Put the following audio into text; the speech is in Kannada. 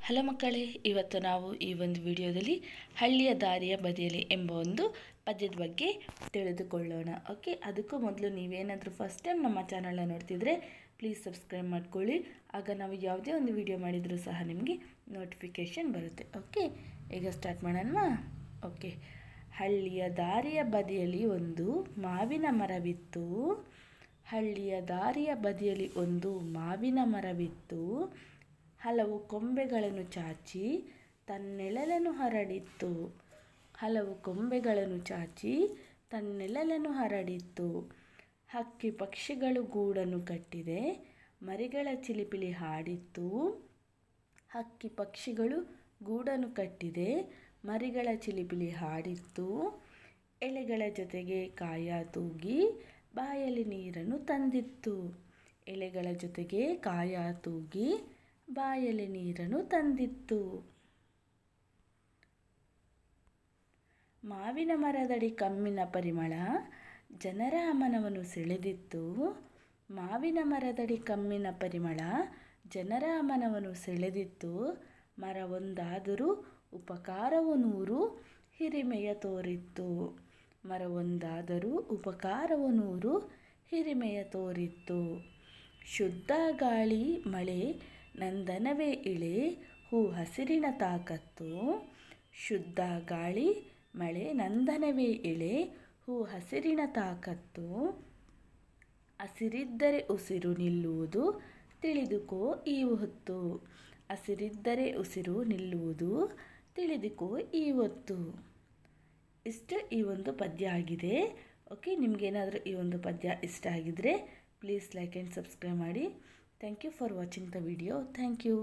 ಹಲೋ ಮಕ್ಕಳೇ, ಇವತ್ತು ನಾವು ಈ ಒಂದು ವಿಡಿಯೋದಲ್ಲಿ ಹಳ್ಳಿಯ ದಾರಿಯ ಬದಿಯಲ್ಲಿ ಎಂಬ ಒಂದು ಪದ್ಯದ ಬಗ್ಗೆ ತಿಳಿದುಕೊಳ್ಳೋಣ. ಓಕೆ, ಅದಕ್ಕೂ ಮೊದಲು ನೀವೇನಾದರೂ ಫಸ್ಟ್ ಟೈಮ್ ನಮ್ಮ ಚಾನಲ್ನ ನೋಡ್ತಿದ್ರೆ ಪ್ಲೀಸ್ ಸಬ್ಸ್ಕ್ರೈಬ್ ಮಾಡ್ಕೊಳ್ಳಿ. ಆಗ ನಾವು ಯಾವುದೇ ಒಂದು ವಿಡಿಯೋ ಮಾಡಿದರೂ ಸಹ ನಿಮಗೆ ನೋಟಿಫಿಕೇಷನ್ ಬರುತ್ತೆ. ಓಕೆ, ಈಗ ಸ್ಟಾರ್ಟ್ ಮಾಡೋಣವಾ? ಓಕೆ, ಹಳ್ಳಿಯ ದಾರಿಯ ಬದಿಯಲ್ಲಿ ಒಂದು ಮಾವಿನ ಮರವಿತ್ತು. ಹಳ್ಳಿಯ ದಾರಿಯ ಬದಿಯಲ್ಲಿ ಒಂದು ಮಾವಿನ ಮರವಿತ್ತು. ಹಲವು ಕೊಂಬೆಗಳನ್ನು ಚಾಚಿ ತನ್ನೆಳಲನ್ನು ಹರಡಿತ್ತು. ಹಲವು ಕೊಂಬೆಗಳನ್ನು ಚಾಚಿ ತನ್ನೆಳಲನ್ನು ಹರಡಿತ್ತು. ಹಕ್ಕಿ ಪಕ್ಷಿಗಳು ಗೂಡನ್ನು ಕಟ್ಟಿದೆ, ಮರಿಗಳ ಚಿಲಿಪಿಲಿ ಹಾಡಿತ್ತು. ಹಕ್ಕಿ ಪಕ್ಷಿಗಳು ಗೂಡನ್ನು ಕಟ್ಟಿದೆ, ಮರಿಗಳ ಚಿಲಿಪಿಲಿ ಹಾಡಿತ್ತು. ಎಲೆಗಳ ಜೊತೆಗೆ ಕಾಯ ತೂಗಿ ಬಾಯಲ್ಲಿ ನೀರನ್ನು ತಂದಿತ್ತು. ಎಲೆಗಳ ಜೊತೆಗೆ ಕಾಯ ತೂಗಿ ಬಾಯಲ್ಲಿ ನೀರನ್ನು ತಂದಿತ್ತು. ಮಾವಿನ ಮರದಡಿ ಕಮ್ಮಿನ ಪರಿಮಳ ಜನರ ಮನವನ್ನು ಸೆಳೆದಿತ್ತು. ಮಾವಿನ ಮರದಡಿ ಕಮ್ಮಿನ ಪರಿಮಳ ಜನರ ಮನವನ್ನು ಸೆಳೆದಿತ್ತು. ಮರವೊಂದಾದರೂ ಉಪಕಾರವು ನೂರು ಹಿರಿಮೆಯ ತೋರಿತ್ತು. ಮರವೊಂದಾದರೂ ಉಪಕಾರವು ನೂರು ಹಿರಿಮೆಯ ತೋರಿತ್ತು. ಶುದ್ಧ ಗಾಳಿ ಮಳೆ ನಂದನವೇ ಇಳೆ ಹೂ ಹಸಿರಿನ ತಾಕತ್ತು. ಶುದ್ಧ ಗಾಳಿ ಮಳೆ ನಂದನವೇ ಇಳೆ ಹೂ ಹಸಿರಿನ ತಾಕತ್ತು. ಹಸಿರಿದ್ದರೆ ಉಸಿರು ನಿಲ್ಲುವುದು ತಿಳಿದುಕೋ ಈ ಹೊತ್ತು. ಹಸಿರಿದ್ದರೆ ಉಸಿರು ನಿಲ್ಲುವುದು ತಿಳಿದುಕೋ ಈ ಹೊತ್ತು. ಇಷ್ಟು ಈ ಒಂದು ಪದ್ಯ ಆಗಿದೆ. ಓಕೆ, ನಿಮಗೇನಾದರೂ ಈ ಒಂದು ಪದ್ಯ ಇಷ್ಟ ಆಗಿದ್ದರೆ ಪ್ಲೀಸ್ ಲೈಕ್ ಆ್ಯಂಡ್ ಸಬ್ಸ್ಕ್ರೈಬ್ ಮಾಡಿ. Thank you for watching the video. Thank you.